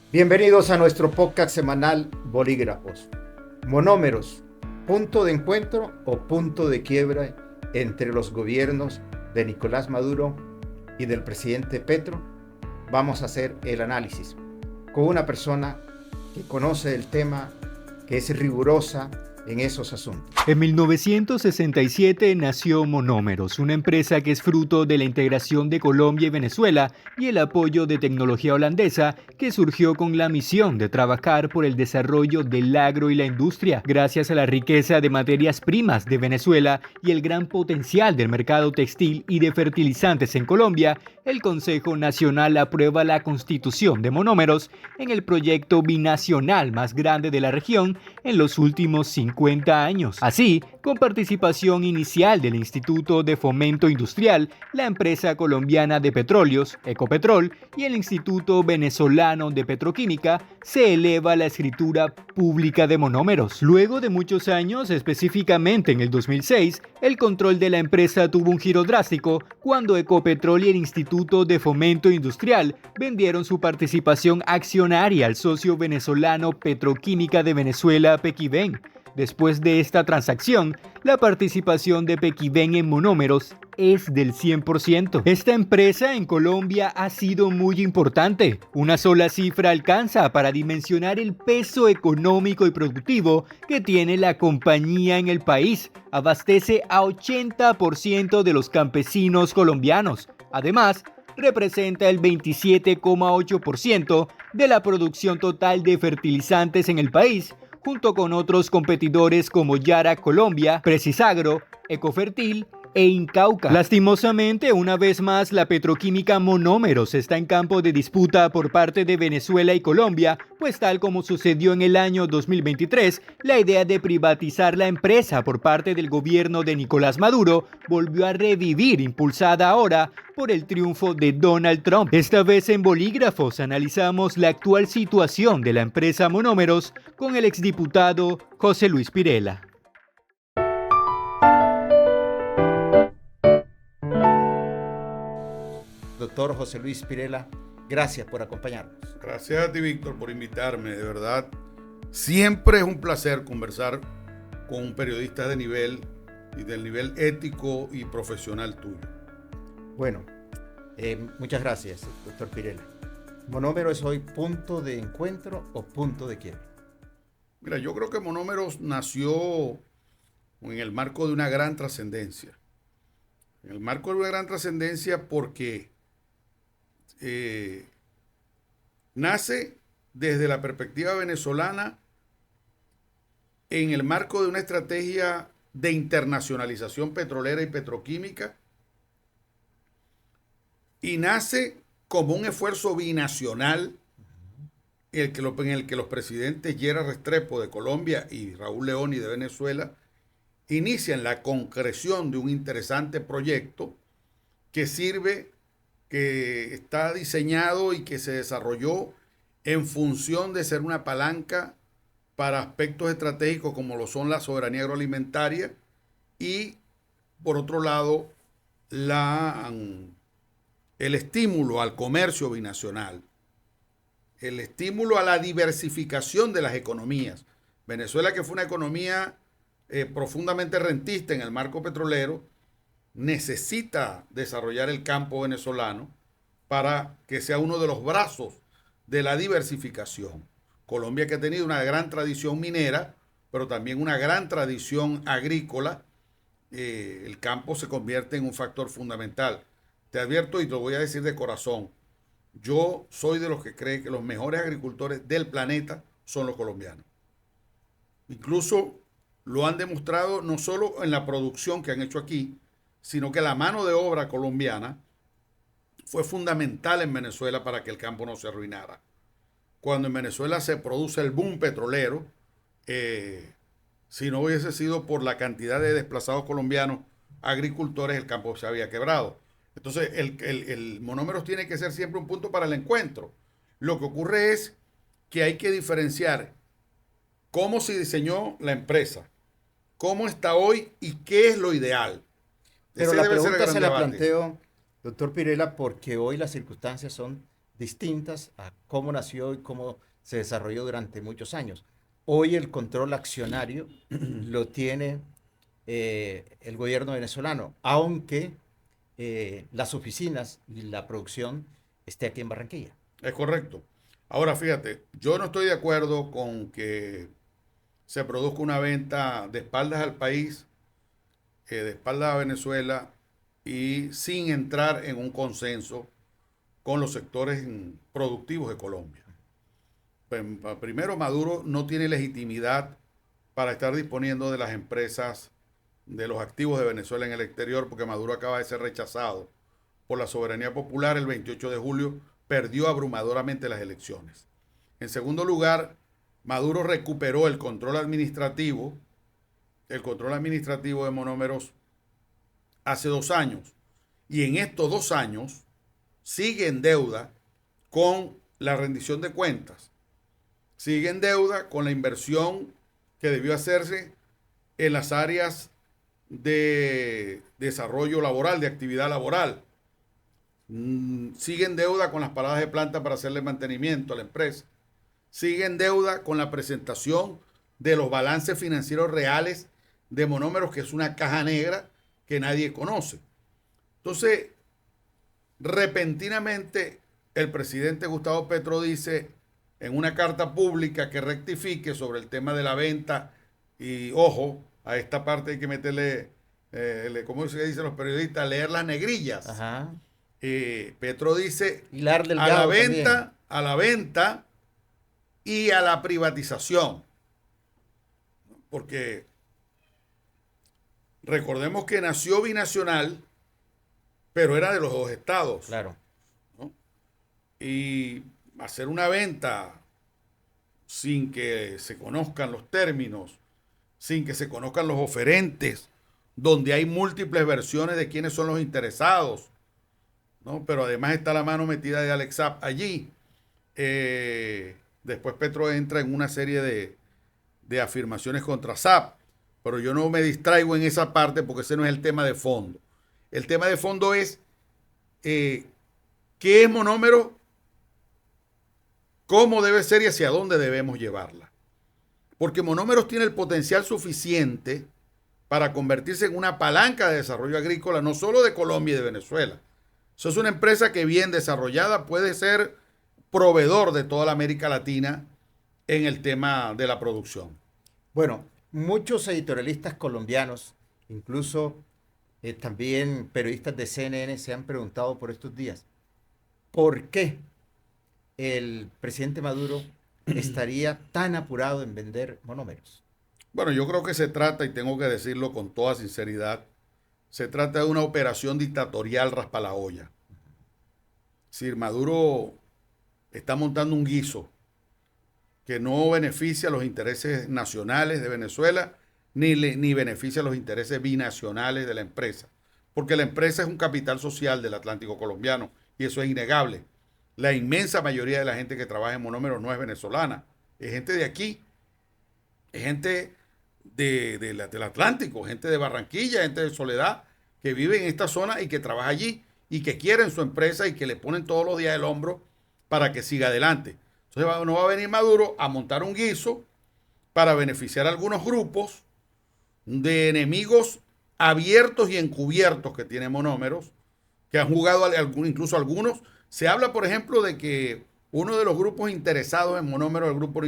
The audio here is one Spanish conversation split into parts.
Bienvenidos a nuestro podcast semanal Bolígrafos. Monómeros, punto de encuentro o punto de quiebra entre los gobiernos de Nicolás Maduro y del presidente Petro. Vamos a hacer el análisis con una persona que conoce el tema, que es rigurosa en esos asuntos. En 1967 nació Monómeros, una empresa que es fruto de la integración de Colombia y Venezuela y el apoyo de tecnología holandesa que surgió con la misión de trabajar por el desarrollo del agro y la industria. Gracias a la riqueza de materias primas de Venezuela y el gran potencial del mercado textil y de fertilizantes en Colombia, el Consejo Nacional aprueba la constitución de Monómeros en el proyecto binacional más grande de la región en los últimos 50 años. Así, con participación inicial del Instituto de Fomento Industrial, la empresa colombiana de petróleos, Ecopetrol, y el Instituto Venezolano de Petroquímica, se eleva la escritura pública de Monómeros. Luego de muchos años, específicamente en el 2006, el control de la empresa tuvo un giro drástico cuando Ecopetrol y el Instituto de Fomento Industrial vendieron su participación accionaria al socio venezolano Petroquímica de Venezuela, Pequiven. Después de esta transacción, la participación de Pequiven en Monómeros es del 100%. Esta empresa en Colombia ha sido muy importante. Una sola cifra alcanza para dimensionar el peso económico y productivo que tiene la compañía en el país. Abastece a 80% de los campesinos colombianos. Además, representa el 27,8% de la producción total de fertilizantes en el país, junto con otros competidores como Yara Colombia, Precisagro, Ecofertil e Incauca. Lastimosamente, una vez más, la petroquímica Monómeros está en campo de disputa por parte de Venezuela y Colombia, pues tal como sucedió en el año 2023, la idea de privatizar la empresa por parte del gobierno de Nicolás Maduro volvió a revivir, impulsada ahora por el triunfo de Donald Trump. Esta vez en Bolígrafos analizamos la actual situación de la empresa Monómeros con el exdiputado José Luis Pirela. Doctor José Luis Pirela, gracias por acompañarnos. Gracias a ti, Víctor, por invitarme. De verdad, siempre es un placer conversar con un periodista de nivel y del nivel ético y profesional tuyo. Bueno, muchas gracias, doctor Pirela. ¿Monómero es hoy punto de encuentro o punto de quiebre? Mira, yo creo que Monómeros nació en el marco de una gran trascendencia. En el marco de una gran trascendencia porque nace desde la perspectiva venezolana en el marco de una estrategia de internacionalización petrolera y petroquímica y nace como un esfuerzo binacional en el que los presidentes Gerard Restrepo de Colombia y Raúl Leoni de Venezuela inician la concreción de un interesante proyecto que está diseñado y que se desarrolló en función de ser una palanca para aspectos estratégicos como lo son la soberanía agroalimentaria y, por otro lado, el estímulo al comercio binacional, el estímulo a la diversificación de las economías. Venezuela, que fue una economía profundamente rentista en el marco petrolero, necesita desarrollar el campo venezolano para que sea uno de los brazos de la diversificación. Colombia, que ha tenido una gran tradición minera, pero también una gran tradición agrícola, el campo se convierte en un factor fundamental. Te advierto y te lo voy a decir de corazón, yo soy de los que creen que los mejores agricultores del planeta son los colombianos. Incluso lo han demostrado no solo en la producción que han hecho aquí, sino que la mano de obra colombiana fue fundamental en Venezuela para que el campo no se arruinara. Cuando en Venezuela se produce el boom petrolero, si no hubiese sido por la cantidad de desplazados colombianos agricultores, el campo se había quebrado. Entonces, el Monómeros tiene que ser siempre un punto para el encuentro. Lo que ocurre es que hay que diferenciar cómo se diseñó la empresa, cómo está hoy y qué es lo ideal. Pero la pregunta se la planteo, doctor Pirela, porque hoy las circunstancias son distintas a cómo nació y cómo se desarrolló durante muchos años. Hoy el control accionario lo tiene el gobierno venezolano, aunque las oficinas y la producción esté aquí en Barranquilla. Es correcto. Ahora fíjate, yo no estoy de acuerdo con que se produzca una venta de espaldas al país, de espaldas a Venezuela y sin entrar en un consenso con los sectores productivos de Colombia. Pues, primero, Maduro no tiene legitimidad para estar disponiendo de las empresas, de los activos de Venezuela en el exterior, porque Maduro acaba de ser rechazado por la soberanía popular el 28 de julio, perdió abrumadoramente las elecciones. En segundo lugar, Maduro recuperó el control administrativo de Monómeros hace 2 años. Y en estos 2 años sigue en deuda con la rendición de cuentas. Sigue en deuda con la inversión que debió hacerse en las áreas de desarrollo laboral, de actividad laboral. Sigue en deuda con las paradas de planta para hacerle mantenimiento a la empresa. Sigue en deuda con la presentación de los balances financieros reales de Monómeros, que es una caja negra que nadie conoce. Entonces, repentinamente, el presidente Gustavo Petro dice en una carta pública que rectifique sobre el tema de la venta, y ojo, a esta parte hay que meterle, ¿cómo se dicen los periodistas? Leer las negrillas. Ajá. Petro dice Pilar Delgado a la venta y a la privatización. Porque recordemos que nació binacional, pero era de los 2 estados. Claro. ¿No? Y hacer una venta sin que se conozcan los términos, sin que se conozcan los oferentes, donde hay múltiples versiones de quiénes son los interesados, ¿no? Pero además está la mano metida de Alex Saab allí. Después Petro entra en una serie de afirmaciones contra Saab, pero yo no me distraigo en esa parte porque ese no es el tema de fondo. El tema de fondo es qué es Monómero, cómo debe ser y hacia dónde debemos llevarla. Porque Monómeros tiene el potencial suficiente para convertirse en una palanca de desarrollo agrícola, no solo de Colombia y de Venezuela. Eso es una empresa que bien desarrollada puede ser proveedor de toda la América Latina en el tema de la producción. Bueno, muchos editorialistas colombianos, incluso también periodistas de CNN, se han preguntado por estos días, ¿por qué el presidente Maduro estaría tan apurado en vender Monómeros? Bueno, yo creo que se trata, y tengo que decirlo con toda sinceridad, se trata de una operación dictatorial raspa la olla. Es decir, Maduro está montando un guiso que no beneficia a los intereses nacionales de Venezuela ni beneficia a los intereses binacionales de la empresa. Porque la empresa es un capital social del Atlántico colombiano y eso es innegable. La inmensa mayoría de la gente que trabaja en Monómeros no es venezolana, es gente de aquí, es gente del Atlántico, gente de Barranquilla, gente de Soledad, que vive en esta zona y que trabaja allí y que quieren su empresa y que le ponen todos los días el hombro para que siga adelante. Entonces no va a venir Maduro a montar un guiso para beneficiar a algunos grupos de enemigos abiertos y encubiertos que tiene Monómeros, que han jugado incluso algunos. Se habla, por ejemplo, de que uno de los grupos interesados en Monómeros es el grupo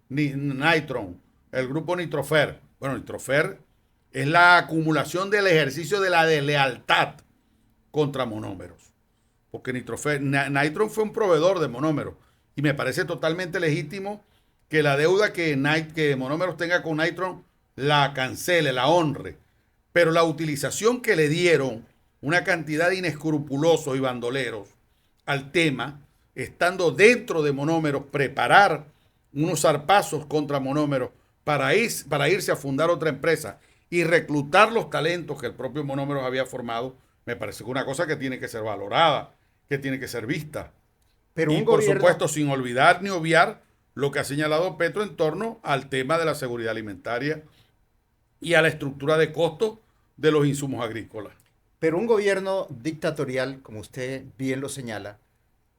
Nitron, el grupo Nitrofer. Bueno, Nitrofer es la acumulación del ejercicio de la deslealtad contra Monómeros. Porque Nitron fue un proveedor de Monómeros y me parece totalmente legítimo que la deuda que Monómeros tenga con Nitron la cancele, la honre. Pero la utilización que le dieron una cantidad de inescrupulosos y bandoleros al tema, estando dentro de Monómeros, preparar unos zarpazos contra Monómeros para irse a fundar otra empresa y reclutar los talentos que el propio Monómeros había formado, me parece que es una cosa que tiene que ser valorada, que tiene que ser vista. Pero y por supuesto, sin olvidar ni obviar lo que ha señalado Petro en torno al tema de la seguridad alimentaria y a la estructura de costos de los insumos agrícolas. Pero un gobierno dictatorial, como usted bien lo señala,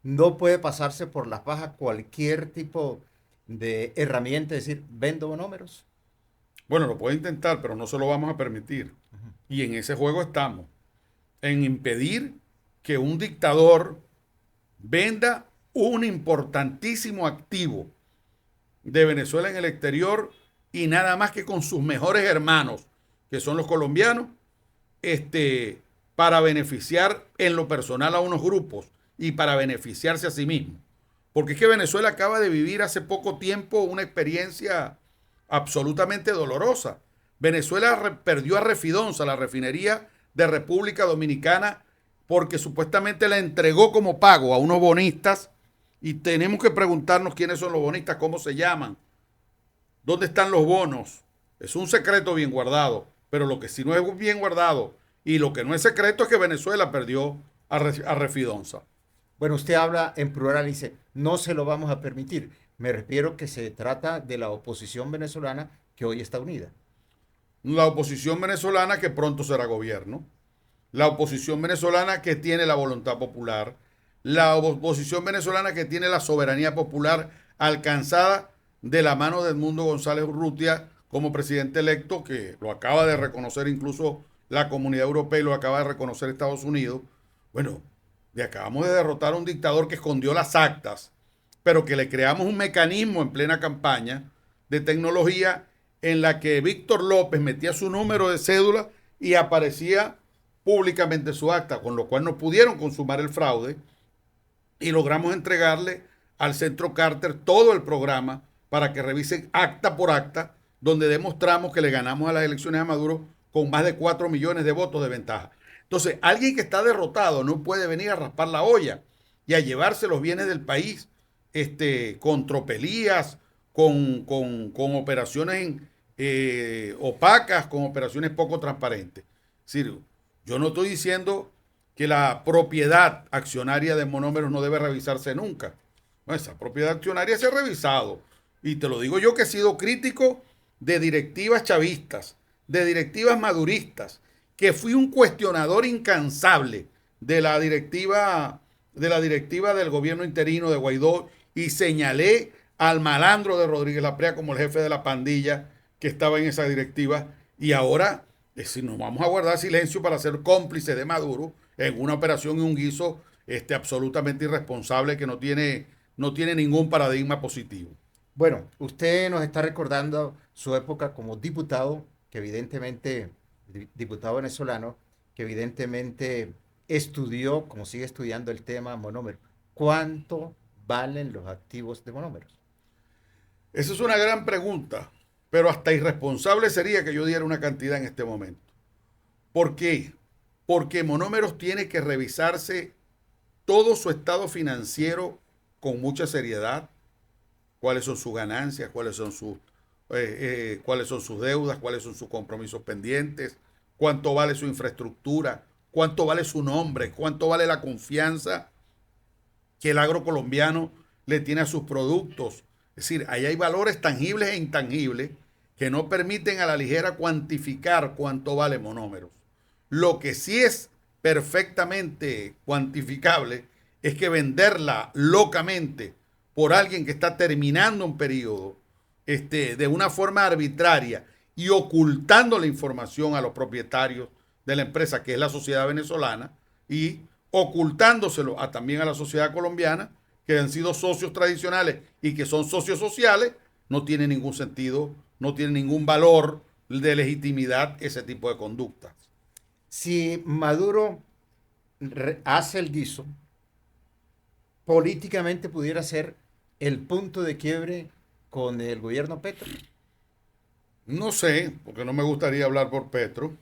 no puede pasarse por la faja cualquier tipo de herramienta, es decir, vendo monómeros. Bueno, lo puede intentar, pero no se lo vamos a permitir. Y en ese juego estamos, en impedir que un dictador venda un importantísimo activo de Venezuela en el exterior y nada más que con sus mejores hermanos, que son los colombianos, para beneficiar en lo personal a unos grupos y para beneficiarse a sí mismo. Porque es que Venezuela acaba de vivir hace poco tiempo una experiencia absolutamente dolorosa. Venezuela perdió a Refidonza, la refinería de República Dominicana, porque supuestamente la entregó como pago a unos bonistas y tenemos que preguntarnos quiénes son los bonistas, cómo se llaman, dónde están los bonos. Es un secreto bien guardado, pero lo que sí no es bien guardado y lo que no es secreto es que Venezuela perdió a Refidonza. Bueno, usted habla en plural y dice, no se lo vamos a permitir. Me refiero que se trata de la oposición venezolana que hoy está unida. La oposición venezolana que pronto será gobierno, la oposición venezolana que tiene la voluntad popular, la oposición venezolana que tiene la soberanía popular alcanzada de la mano de Edmundo González Urrutia como presidente electo, que lo acaba de reconocer incluso la Comunidad Europea y lo acaba de reconocer Estados Unidos. Bueno, le acabamos de derrotar a un dictador que escondió las actas, pero que le creamos un mecanismo en plena campaña de tecnología en la que Víctor López metía su número de cédula y aparecía públicamente su acta, con lo cual no pudieron consumar el fraude y logramos entregarle al Centro Carter todo el programa para que revisen acta por acta, donde demostramos que le ganamos a las elecciones a Maduro con más de 4 millones de votos de ventaja. Entonces, alguien que está derrotado no puede venir a raspar la olla y a llevarse los bienes del país con tropelías, con operaciones opacas, con operaciones poco transparentes. Es decir, yo no estoy diciendo que la propiedad accionaria de Monómeros no debe revisarse nunca. No, esa propiedad accionaria se ha revisado. Y te lo digo yo que he sido crítico de directivas chavistas, de directivas maduristas, que fui un cuestionador incansable de la directiva del gobierno interino de Guaidó y señalé al malandro de Rodríguez Laprea como el jefe de la pandilla que estaba en esa directiva. Y ahora, si nos vamos a guardar silencio para ser cómplices de Maduro en una operación y un guiso absolutamente irresponsable que no tiene ningún paradigma positivo. Bueno, usted nos está recordando su época como diputado, que evidentemente, diputado venezolano, que evidentemente estudió, como sigue estudiando el tema monómero. ¿Cuánto valen los activos de monómeros? Esa es una gran pregunta, pero hasta irresponsable sería que yo diera una cantidad en este momento. ¿Por qué? Porque Monómeros tiene que revisarse todo su estado financiero con mucha seriedad, cuáles son sus ganancias, cuáles son sus deudas, cuáles son sus compromisos pendientes, cuánto vale su infraestructura, cuánto vale su nombre, cuánto vale la confianza que el agro colombiano le tiene a sus productos. Es decir, ahí hay valores tangibles e intangibles que no permiten a la ligera cuantificar cuánto vale Monómeros. Lo que sí es perfectamente cuantificable es que venderla locamente por alguien que está terminando un periodo de una forma arbitraria y ocultando la información a los propietarios de la empresa, que es la sociedad venezolana, y ocultándoselo también a la sociedad colombiana, que han sido socios tradicionales y que son socios sociales, no tiene ningún sentido, no tiene ningún valor de legitimidad ese tipo de conductas. Si Maduro hace el guiso, políticamente pudiera ser el punto de quiebre con el gobierno Petro. No sé, porque no me gustaría hablar por Petro,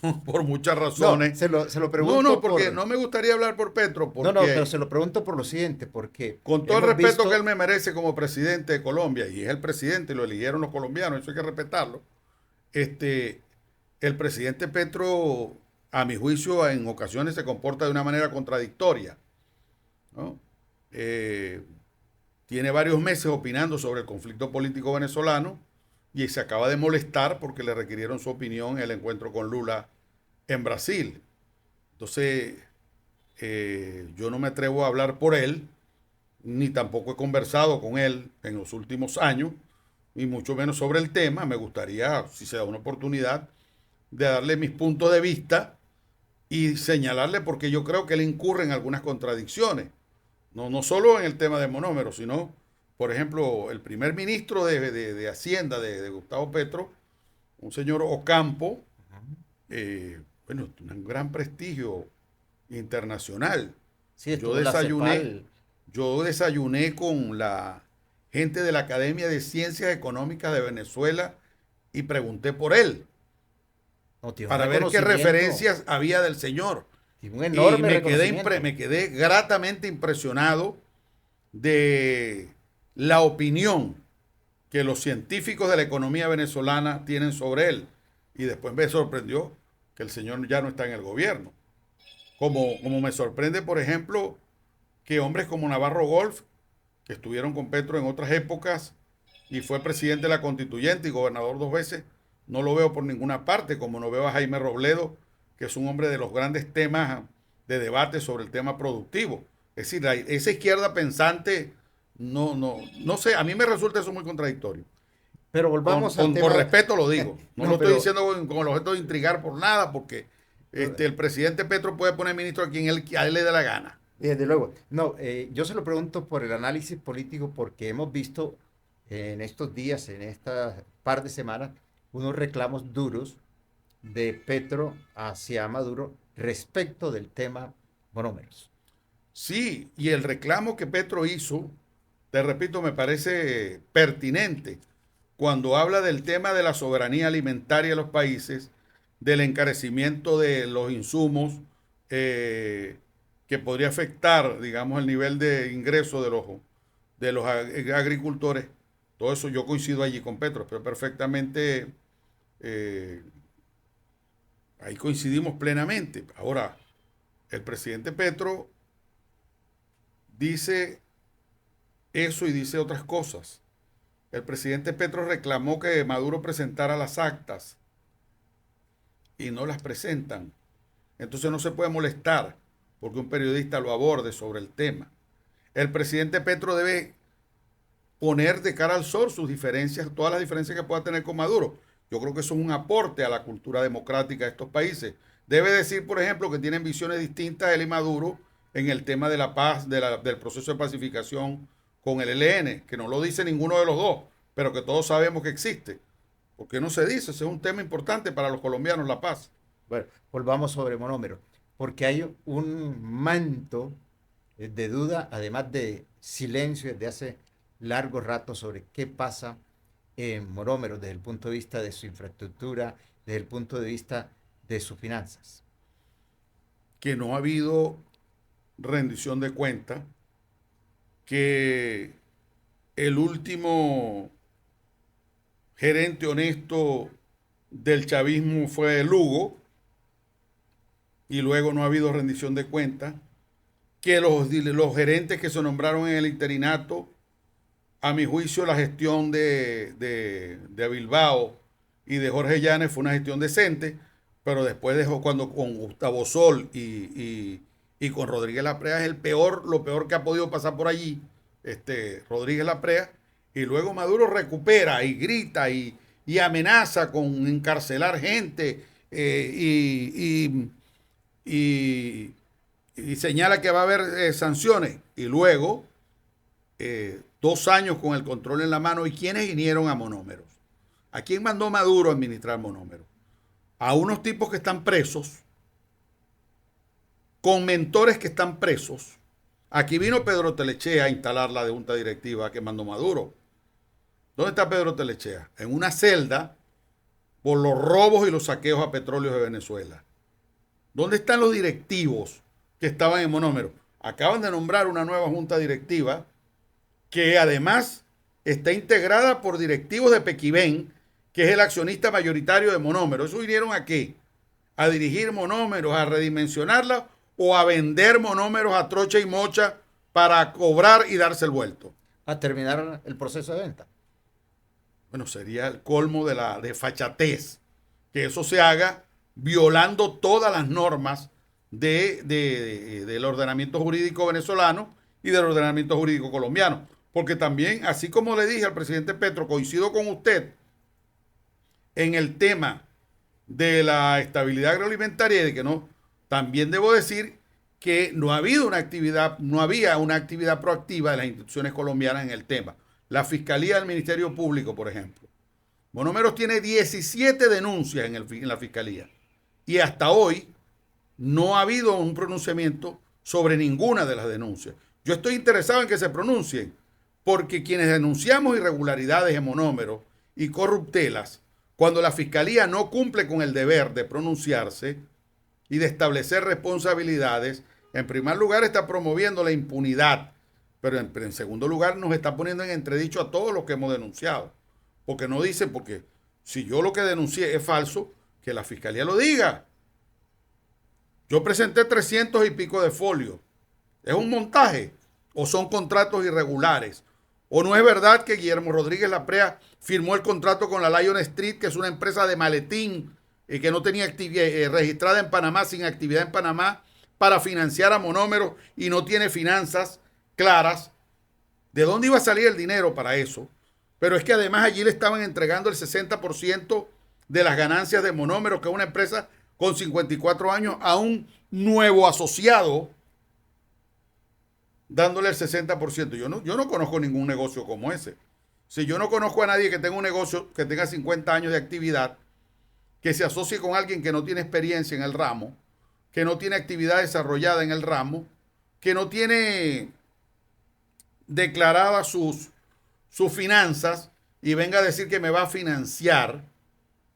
no, por muchas razones. No, se lo pregunto. No, porque no me gustaría hablar por Petro. Porque, no, pero se lo pregunto por lo siguiente, porque con todo el respeto que él me merece como presidente de Colombia, y es el presidente, y lo eligieron los colombianos, eso hay que respetarlo. El presidente Petro, a mi juicio, en ocasiones se comporta de una manera contradictoria, ¿no? Tiene varios meses opinando sobre el conflicto político venezolano y se acaba de molestar porque le requirieron su opinión en el encuentro con Lula en Brasil. Entonces, Yo no me atrevo a hablar por él, ni tampoco he conversado con él en los últimos años, y mucho menos sobre el tema. Me gustaría, si se da una oportunidad, de darle mis puntos de vista y señalarle porque yo creo que él incurre en algunas contradicciones. No solo en el tema de monómeros, sino, por ejemplo, el primer ministro de Hacienda de Gustavo Petro, un señor Ocampo, bueno, un gran prestigio internacional. Sí, Yo estuvo la desayuné, CEPAL. yo desayuné con la gente de la Academia de Ciencias Económicas de Venezuela y pregunté por él No, tiene un para ver qué reconocimiento, referencias había del señor. tiene un Y enorme me quedé gratamente impresionado de la opinión que los científicos de la economía venezolana tienen sobre él. Y después me sorprendió que el señor ya no está en el gobierno. Como me sorprende, por ejemplo, que hombres como Navarro Golf, que estuvieron con Petro en otras épocas y fue presidente de la Constituyente y gobernador 2 veces, no lo veo por ninguna parte, como no veo a Jaime Robledo, que es un hombre de los grandes temas de debate sobre el tema productivo. Es decir, esa izquierda pensante, no sé, a mí me resulta eso muy contradictorio. Pero volvamos al tema. Por respeto lo digo. No, No, lo estoy pero diciendo con el objeto de intrigar por nada, porque el presidente Petro puede poner ministro a quien a él le dé la gana. desde luego. No, yo se lo pregunto por el análisis político porque hemos visto en estos días, en esta par de semanas, unos reclamos duros de Petro hacia Maduro respecto del tema monómeros. Sí, y el reclamo que Petro hizo, te repito, me parece pertinente cuando habla del tema de la soberanía alimentaria de los países, del encarecimiento de los insumos, que podría afectar, digamos, el nivel de ingreso de los agricultores. Todo eso yo coincido allí con Petro, pero perfectamente, eh, ahí coincidimos plenamente. Ahora, el presidente Petro dice eso y dice otras cosas. El presidente Petro reclamó que Maduro presentara las actas y no las presentan. Entonces no se puede molestar porque un periodista lo aborde sobre el tema. El presidente Petro debe poner de cara al sol sus diferencias, todas las diferencias que pueda tener con Maduro. Yo creo que eso es un aporte a la cultura democrática de estos países. Debe decir, por ejemplo, que tienen visiones distintas él y Maduro en el tema de la paz, del proceso de pacificación con el ELN, que no lo dice ninguno de los dos, pero que todos sabemos que existe. ¿Por qué no se dice? Ese es un tema importante para los colombianos, la paz. Bueno, volvamos sobre monómeros, porque hay un manto de duda, además de silencio desde hace largo rato sobre qué pasa en monómeros desde el punto de vista de su infraestructura, desde el punto de vista de sus finanzas. Que no ha habido rendición de cuentas, que el último gerente honesto del chavismo fue Lugo y luego no ha habido rendición de cuentas, que los gerentes que se nombraron en el interinato, a mi juicio la gestión de Bilbao y de Jorge Llanes fue una gestión decente, pero después dejó cuando con Gustavo Sol y con Rodríguez Laprea es lo peor que ha podido pasar por allí, Rodríguez Laprea, y luego Maduro recupera y grita y amenaza con encarcelar gente, y señala que va a haber sanciones, y luego 2 años con el control en la mano. ¿Y quiénes vinieron a monómeros? ¿A quién mandó Maduro a administrar monómeros? A unos tipos que están presos, con mentores que están presos. Aquí vino Pedro Telechea a instalar la junta directiva que mandó Maduro. ¿Dónde está Pedro Telechea? En una celda por los robos y los saqueos a petróleos de Venezuela. ¿Dónde están los directivos que estaban en monómeros? Acaban de nombrar una nueva junta directiva que además está integrada por directivos de Pequibén, que es el accionista mayoritario de monómeros. ¿Eso vinieron a qué? ¿A dirigir monómeros, a redimensionarla o a vender monómeros a trocha y mocha para cobrar y darse el vuelto? A terminar el proceso de venta. Bueno, sería el colmo de la desfachatez que eso se haga violando todas las normas del ordenamiento jurídico venezolano y del ordenamiento jurídico colombiano. Porque también, así como le dije al presidente Petro, coincido con usted en el tema de la estabilidad agroalimentaria y de que no, también debo decir que no había una actividad proactiva de las instituciones colombianas en el tema. La Fiscalía del Ministerio Público, por ejemplo. Monómeros tiene 17 denuncias en la Fiscalía y hasta hoy no ha habido un pronunciamiento sobre ninguna de las denuncias. Yo estoy interesado en que se pronuncien porque quienes denunciamos irregularidades en Monómeros y corruptelas, cuando la Fiscalía no cumple con el deber de pronunciarse y de establecer responsabilidades, en primer lugar está promoviendo la impunidad, pero en segundo lugar nos está poniendo en entredicho a todos los que hemos denunciado. Porque no dicen, porque si yo lo que denuncié es falso, que la Fiscalía lo diga. Yo presenté 300 y pico de folios. ¿Es un montaje o son contratos irregulares? ¿O no es verdad que Guillermo Rodríguez Laprea firmó el contrato con la Lion Street, que es una empresa de maletín y que no tenía registrada en Panamá, sin actividad en Panamá, para financiar a Monómeros y no tiene finanzas claras? ¿De dónde iba a salir el dinero para eso? Pero es que además allí le estaban entregando el 60% de las ganancias de Monómeros, que es una empresa con 54 años, a un nuevo asociado, dándole el 60%. Yo no conozco ningún negocio como ese. Si yo no conozco a nadie que tenga un negocio que tenga 50 años de actividad, que se asocie con alguien que no tiene experiencia en el ramo, que no tiene actividad desarrollada en el ramo, que no tiene declaradas sus finanzas y venga a decir que me va a financiar,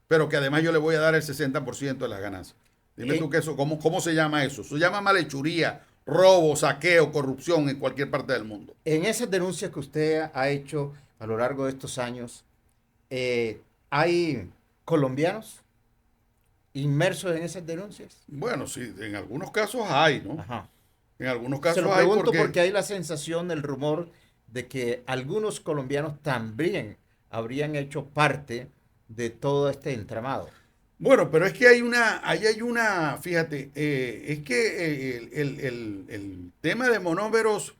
pero que además yo le voy a dar el 60% de las ganancias. Dime tú que eso, ¿cómo se llama eso? Se llama malhechuría, robo, saqueo, corrupción en cualquier parte del mundo. En esas denuncias que usted ha hecho a lo largo de estos años, ¿hay colombianos inmersos en esas denuncias? Bueno, sí, en algunos casos hay, ¿no? Ajá. En algunos casos Se lo hay pregunto porque hay la sensación, el rumor de que algunos colombianos también habrían hecho parte de todo este entramado. Bueno, pero es que hay una, fíjate, es que el tema de Monómeros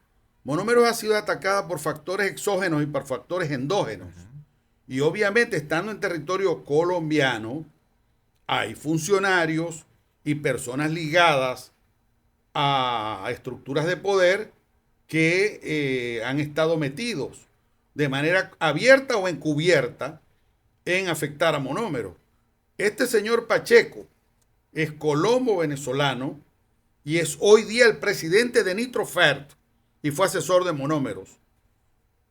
ha sido atacada por factores exógenos y por factores endógenos. Y obviamente, estando en territorio colombiano, hay funcionarios y personas ligadas a estructuras de poder que han estado metidos de manera abierta o encubierta en afectar a Monómeros. Este señor Pacheco es colombo venezolano y es hoy día el presidente de Nitrofert y fue asesor de Monómeros.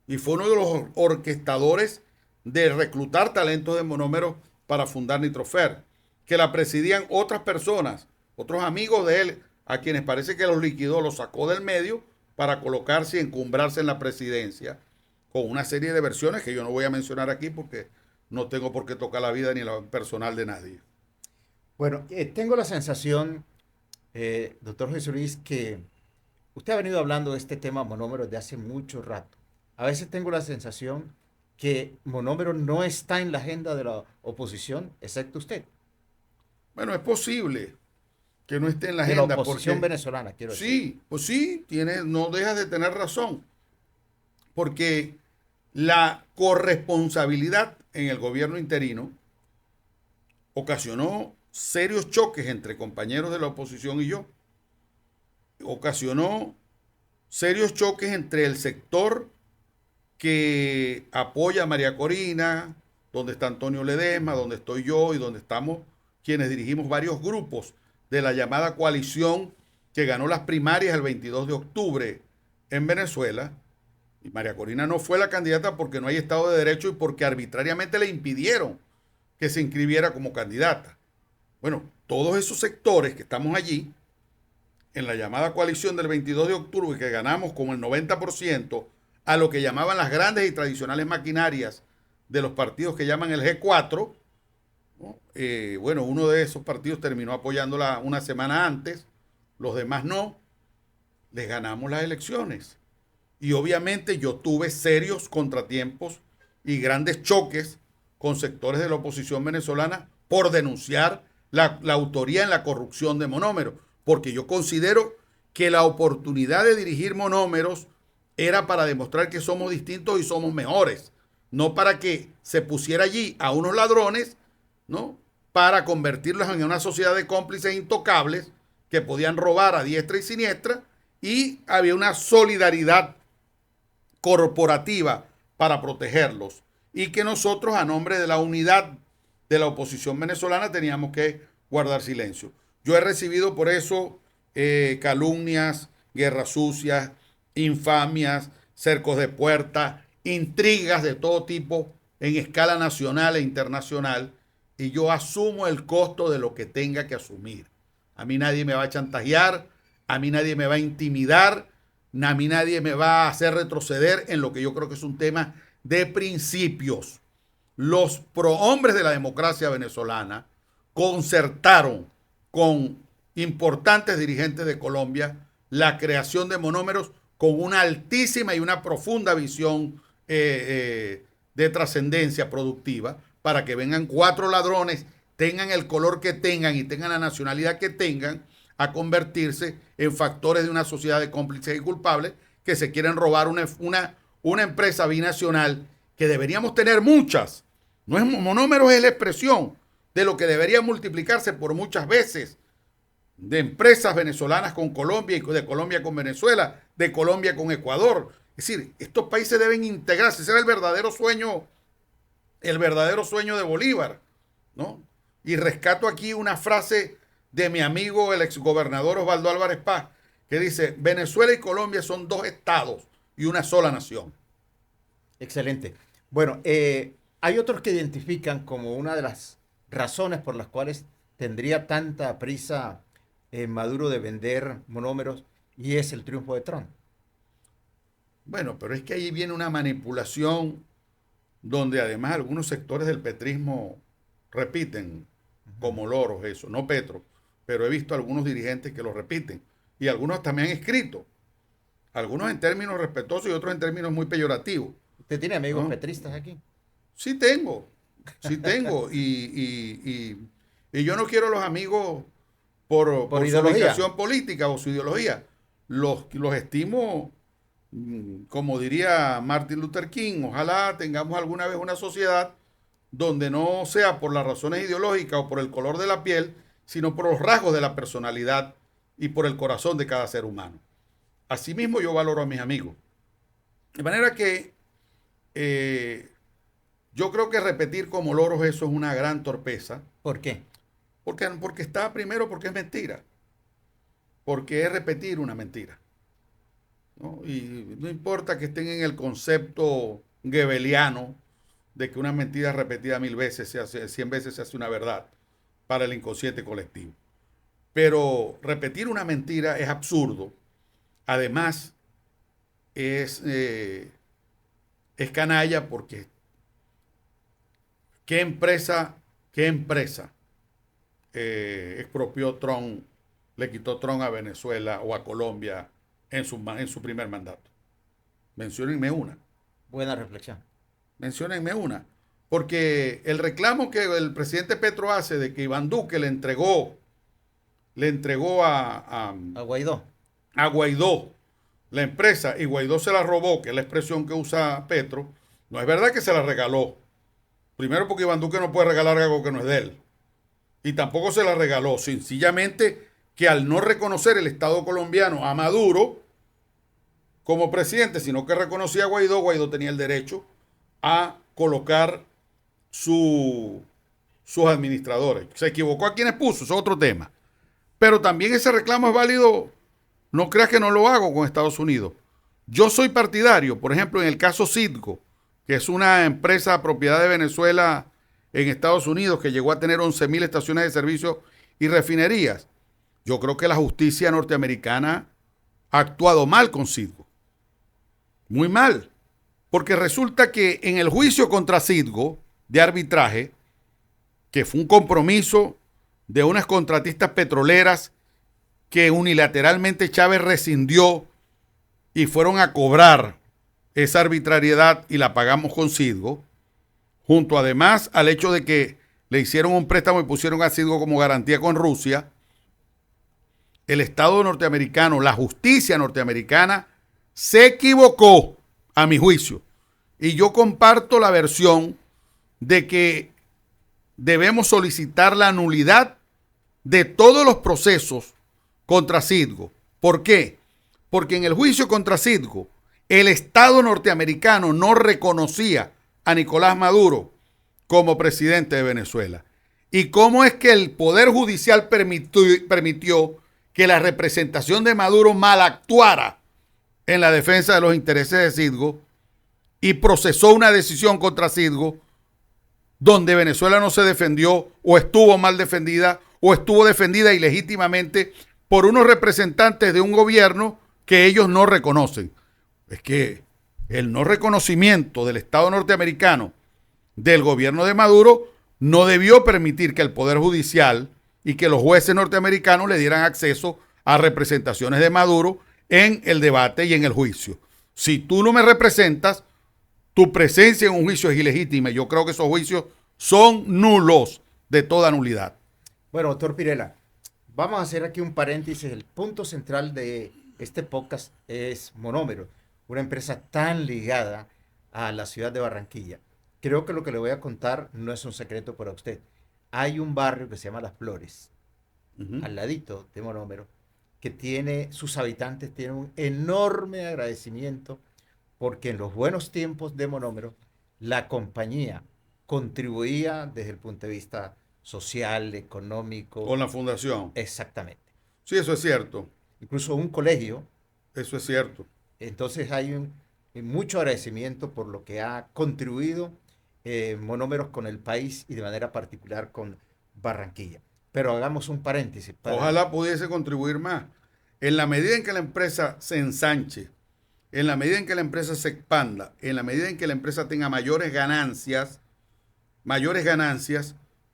Y fue uno de los orquestadores de reclutar talentos de Monómeros para fundar Nitrofert, que la presidían otras personas, otros amigos de él, a quienes parece que los liquidó, los sacó del medio para colocarse y encumbrarse en la presidencia, con una serie de versiones que yo no voy a mencionar aquí porque no tengo por qué tocar la vida ni la personal de nadie. Bueno, tengo la sensación, doctor Jesús Luis, que usted ha venido hablando de este tema Monómeros de hace mucho rato. A veces tengo la sensación que Monómeros no está en la agenda de la oposición, excepto usted. Bueno, es posible que no esté en la agenda. De la oposición venezolana, quiero decir. Sí, pues sí, no dejas de tener razón. Porque la corresponsabilidad en el gobierno interino ocasionó serios choques entre compañeros de la oposición y yo. Ocasionó serios choques entre el sector que apoya a María Corina, donde está Antonio Ledesma, donde estoy yo y donde estamos quienes dirigimos varios grupos de la llamada coalición que ganó las primarias el 22 de octubre en Venezuela. Y María Corina no fue la candidata porque no hay Estado de Derecho y porque arbitrariamente le impidieron que se inscribiera como candidata. Bueno, todos esos sectores que estamos allí, en la llamada coalición del 22 de octubre, que ganamos como el 90% a lo que llamaban las grandes y tradicionales maquinarias de los partidos que llaman el G4, ¿no? Bueno, uno de esos partidos terminó apoyándola una semana antes, los demás no. Les ganamos las elecciones. Y obviamente yo tuve serios contratiempos y grandes choques con sectores de la oposición venezolana por denunciar la autoría en la corrupción de Monómeros. porque yo considero que la oportunidad de dirigir Monómeros era para demostrar que somos distintos y somos mejores, no para que se pusiera allí a unos ladrones, ¿no?, para convertirlos en una sociedad de cómplices intocables que podían robar a diestra y siniestra, y había una solidaridad corporativa para protegerlos, y que nosotros, a nombre de la unidad de la oposición venezolana, teníamos que guardar silencio. Yo he recibido por eso calumnias, guerras sucias, infamias, cercos de puerta, intrigas de todo tipo en escala nacional e internacional, y yo asumo el costo de lo que tenga que asumir. A mí nadie me va a chantajear, a mí nadie me va a intimidar, a mí nadie me va a hacer retroceder en lo que yo creo que es un tema de principios. Los prohombres de la democracia venezolana concertaron con importantes dirigentes de Colombia la creación de Monómeros con una altísima y una profunda visión de trascendencia productiva, para que vengan 4 ladrones, tengan el color que tengan y tengan la nacionalidad que tengan, a convertirse en factores de una sociedad de cómplices y culpables que se quieren robar una empresa binacional que deberíamos tener muchas. No es Monómeros, es la expresión de lo que debería multiplicarse por muchas veces, de empresas venezolanas con Colombia y de Colombia con Venezuela, de Colombia con Ecuador. Es decir, estos países deben integrarse. Ese era el verdadero sueño de Bolívar, ¿no? Y rescato aquí una frase de mi amigo, el exgobernador Osvaldo Álvarez Paz, que dice: Venezuela y Colombia son 2 estados y una sola nación. Excelente. Bueno, hay otros que identifican como una de las razones por las cuales tendría tanta prisa Maduro de vender Monómeros, y es el triunfo de Trump. Bueno, pero es que ahí viene una manipulación donde además algunos sectores del petrismo repiten como loros eso, no Petro, pero he visto algunos dirigentes que lo repiten, y algunos también han escrito, algunos en términos respetuosos y otros en términos muy peyorativos. ¿Usted tiene amigos, ¿no?, petristas aquí? Sí tengo, y yo no quiero los amigos por su ubicación política o su ideología. Los estimo, como diría Martin Luther King, ojalá tengamos alguna vez una sociedad donde no sea por las razones ideológicas o por el color de la piel, sino por los rasgos de la personalidad y por el corazón de cada ser humano. Asimismo, yo valoro a mis amigos. De manera que yo creo que repetir como loros eso es una gran torpeza. ¿Por qué? Porque está, primero, porque es mentira. Porque es repetir una mentira, ¿no? Y no importa que estén en el concepto goebbeliano de que una mentira repetida 1000 veces, 100 veces se hace una verdad para el inconsciente colectivo. Pero repetir una mentira es absurdo. Además, es canalla, porque ¿qué empresa expropió Trump, le quitó Trump a Venezuela o a Colombia en su primer mandato? Menciónenme una. Buena reflexión. Menciónenme una. Porque el reclamo que el presidente Petro hace de que Iván Duque le entregó a Guaidó la empresa, y Guaidó se la robó, que es la expresión que usa Petro, no es verdad que se la regaló. Primero, porque Iván Duque no puede regalar algo que no es de él. Y tampoco se la regaló. Sencillamente que al no reconocer el Estado colombiano a Maduro como presidente, sino que reconocía a Guaidó, Guaidó tenía el derecho a colocar sus administradores. Se equivocó a quienes puso, eso es otro tema. Pero también ese reclamo es válido. No creas que no lo hago con Estados Unidos. Yo soy partidario, por ejemplo, en el caso Citgo, que es una empresa propiedad de Venezuela en Estados Unidos, que llegó a tener 11.000 estaciones de servicio y refinerías. Yo creo que la justicia norteamericana ha actuado mal con Citgo. Muy mal. Porque resulta que en el juicio contra Citgo de arbitraje, que fue un compromiso de unas contratistas petroleras que unilateralmente Chávez rescindió y fueron a cobrar esa arbitrariedad y la pagamos con Citgo, junto además al hecho de que le hicieron un préstamo y pusieron a Citgo como garantía con Rusia, el Estado norteamericano, la justicia norteamericana, se equivocó, a mi juicio. Y yo comparto la versión de que debemos solicitar la nulidad de todos los procesos contra Citgo. ¿Por qué? Porque en el juicio contra Citgo, el Estado norteamericano no reconocía a Nicolás Maduro como presidente de Venezuela. ¿Y cómo es que el Poder Judicial permitió que la representación de Maduro mal actuara en la defensa de los intereses de Citgo y procesó una decisión contra Citgo donde Venezuela no se defendió o estuvo mal defendida o estuvo defendida ilegítimamente por unos representantes de un gobierno que ellos no reconocen? Es que el no reconocimiento del Estado norteamericano del gobierno de Maduro no debió permitir que el Poder Judicial y que los jueces norteamericanos le dieran acceso a representaciones de Maduro en el debate y en el juicio. Si tú no me representas, tu presencia en un juicio es ilegítima. Yo creo que esos juicios son nulos, de toda nulidad. Bueno, doctor Pirela, vamos a hacer aquí un paréntesis. El punto central de este podcast es Monómero, una empresa tan ligada a la ciudad de Barranquilla. Creo que lo que le voy a contar no es un secreto para usted. Hay un barrio que se llama Las Flores, al ladito de Monómero, que sus habitantes tienen un enorme agradecimiento porque en los buenos tiempos de Monómero, la compañía contribuía desde el punto de vista social, económico. Con la fundación. Exactamente. Sí, eso es cierto. Incluso un colegio. Eso es cierto. Entonces hay mucho agradecimiento por lo que ha contribuido Monómeros con el país y de manera particular con Barranquilla. Pero hagamos un paréntesis. Ojalá pudiese contribuir más. En la medida en que la empresa se ensanche, en la medida en que la empresa se expanda, en la medida en que la empresa tenga mayores ganancias,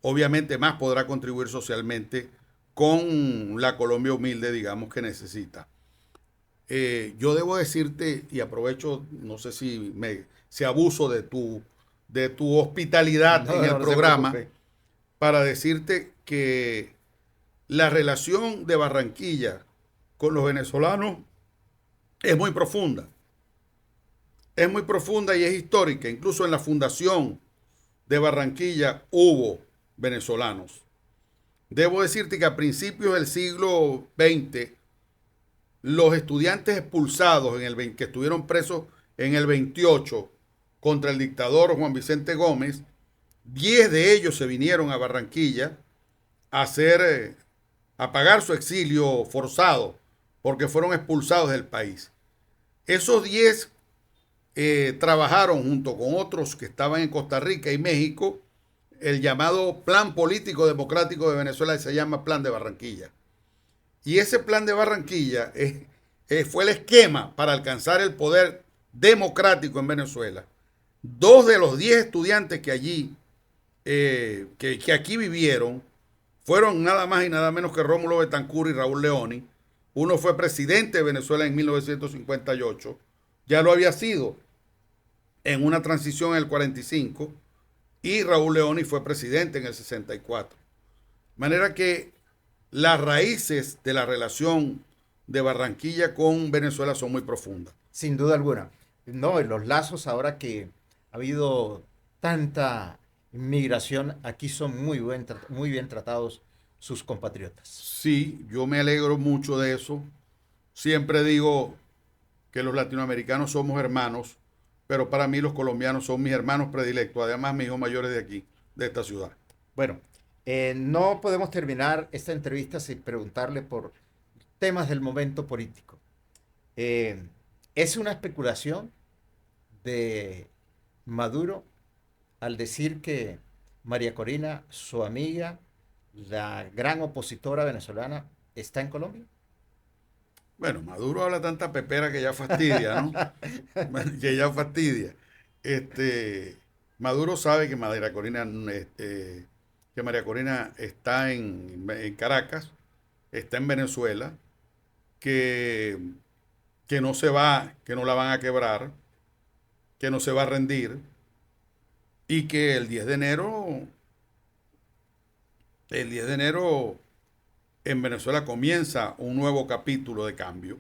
obviamente más podrá contribuir socialmente con la Colombia humilde, digamos, que necesita. Yo debo decirte, y aprovecho, no sé si abuso de tu hospitalidad en el programa, para decirte que la relación de Barranquilla con los venezolanos es muy profunda. Es muy profunda y es histórica. Incluso en la fundación de Barranquilla hubo venezolanos. Debo decirte que a principios del siglo XX, los estudiantes expulsados que estuvieron presos en el 28 contra el dictador Juan Vicente Gómez, 10 de ellos se vinieron a Barranquilla a pagar su exilio forzado porque fueron expulsados del país. Esos 10 trabajaron junto con otros que estaban en Costa Rica y México el llamado Plan Político Democrático de Venezuela, que se llama Plan de Barranquilla. Y ese Plan de Barranquilla fue el esquema para alcanzar el poder democrático en Venezuela. 2 de los 10 estudiantes que aquí vivieron fueron nada más y nada menos que Rómulo Betancourt y Raúl Leoni. Uno fue presidente de Venezuela en 1958, ya lo había sido en una transición en el 45, y Raúl Leoni fue presidente en el 64. De manera que las raíces de la relación de Barranquilla con Venezuela son muy profundas. Sin duda alguna. No, los lazos ahora que ha habido tanta inmigración, aquí son muy bien tratados sus compatriotas. Sí, yo me alegro mucho de eso. Siempre digo que los latinoamericanos somos hermanos, pero para mí los colombianos son mis hermanos predilectos, además mis hijos mayores de aquí, de esta ciudad. Bueno, no podemos terminar esta entrevista sin preguntarle por temas del momento político. ¿Es una especulación de Maduro al decir que María Corina, su amiga, la gran opositora venezolana, está en Colombia? Bueno, Maduro habla tanta pepera que ya fastidia, ¿no? Que ya fastidia. Maduro sabe que María Corina está en Caracas, está en Venezuela, que no se va, que no la van a quebrar, que no se va a rendir, y que el 10 de enero en Venezuela comienza un nuevo capítulo de cambio.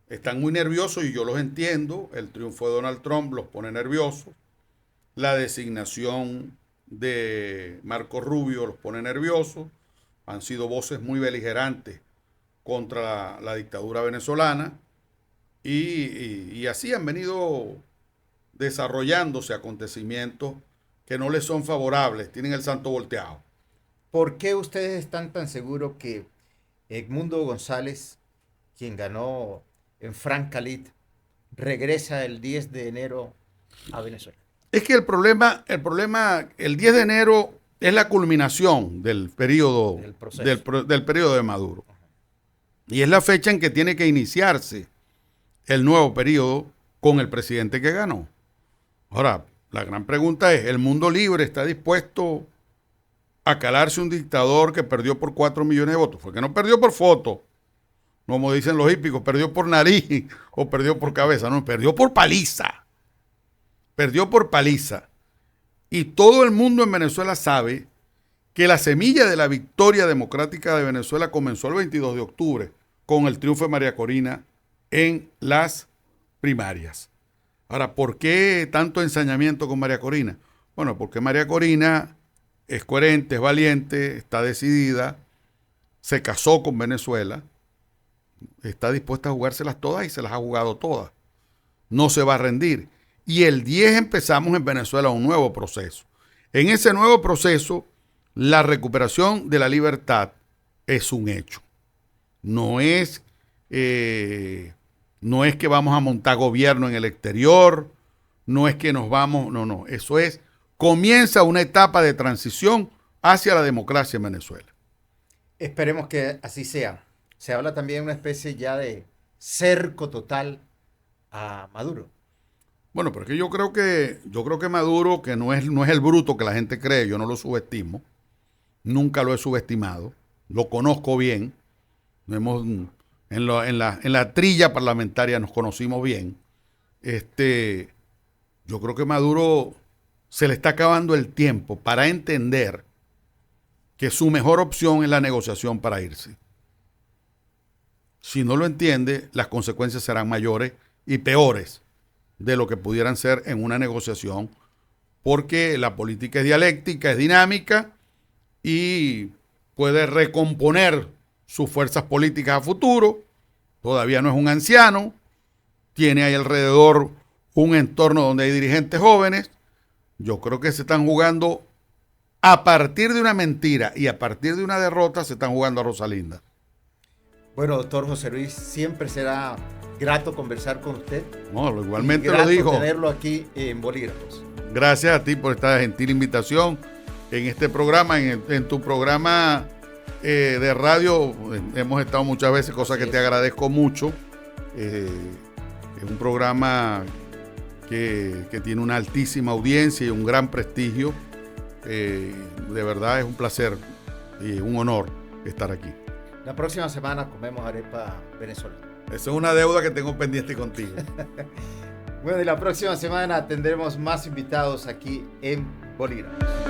Están muy nerviosos y yo los entiendo. El triunfo de Donald Trump los pone nerviosos. La designación de Marco Rubio los pone nerviosos. Han sido voces muy beligerantes contra la dictadura venezolana. Y así han venido desarrollándose acontecimientos que no les son favorables. Tienen el santo volteado. ¿Por qué ustedes están tan seguros que Edmundo González, quien ganó en Francalit, regresa el 10 de enero a Venezuela? Es que el problema, el 10 de enero es la culminación del periodo del periodo de Maduro. Y es la fecha en que tiene que iniciarse el nuevo periodo con el presidente que ganó. Ahora, la gran pregunta es, ¿el mundo libre está dispuesto a calarse un dictador que perdió por 4 millones de votos? Porque no perdió por foto, como dicen los hípicos, perdió por nariz o perdió por cabeza, no, perdió por paliza. Perdió por paliza. Y todo el mundo en Venezuela sabe que la semilla de la victoria democrática de Venezuela comenzó el 22 de octubre con el triunfo de María Corina en las primarias. Ahora, ¿por qué tanto ensañamiento con María Corina? Bueno, porque María Corina es coherente, es valiente, está decidida, se casó con Venezuela, está dispuesta a jugárselas todas y se las ha jugado todas. No se va a rendir. Y el 10 empezamos en Venezuela un nuevo proceso. En ese nuevo proceso, la recuperación de la libertad es un hecho. No es que vamos a montar gobierno en el exterior, no es que nos vamos, no, eso es, comienza una etapa de transición hacia la democracia en Venezuela. Esperemos que así sea. Se habla también de una especie ya de cerco total a Maduro. Bueno, pero es que yo creo que Maduro, que no es el bruto que la gente cree, yo no lo subestimo, nunca lo he subestimado, lo conozco bien, en la trilla parlamentaria nos conocimos bien. Yo creo que Maduro se le está acabando el tiempo para entender que su mejor opción es la negociación para irse. Si no lo entiende, las consecuencias serán mayores y peores de lo que pudieran ser en una negociación, porque la política es dialéctica, es dinámica y puede recomponer sus fuerzas políticas a futuro. Todavía no es un anciano, tiene ahí alrededor un entorno donde hay dirigentes jóvenes. Yo creo que se están jugando a partir de una mentira y a partir de una derrota, se están jugando a Rosalinda. Bueno, doctor José Luis, siempre será grato conversar con usted. No, igualmente lo dijo. Tenerlo aquí en Bolígrafos. Gracias a ti por esta gentil invitación en este programa, en tu programa de radio. Hemos estado muchas veces, cosa que te agradezco mucho. Es un programa que tiene una altísima audiencia y un gran prestigio. De verdad es un placer y un honor estar aquí. La próxima semana comemos arepa venezolana. Esa es una deuda que tengo pendiente contigo. Bueno, y la próxima semana tendremos más invitados aquí en Bolígrafos.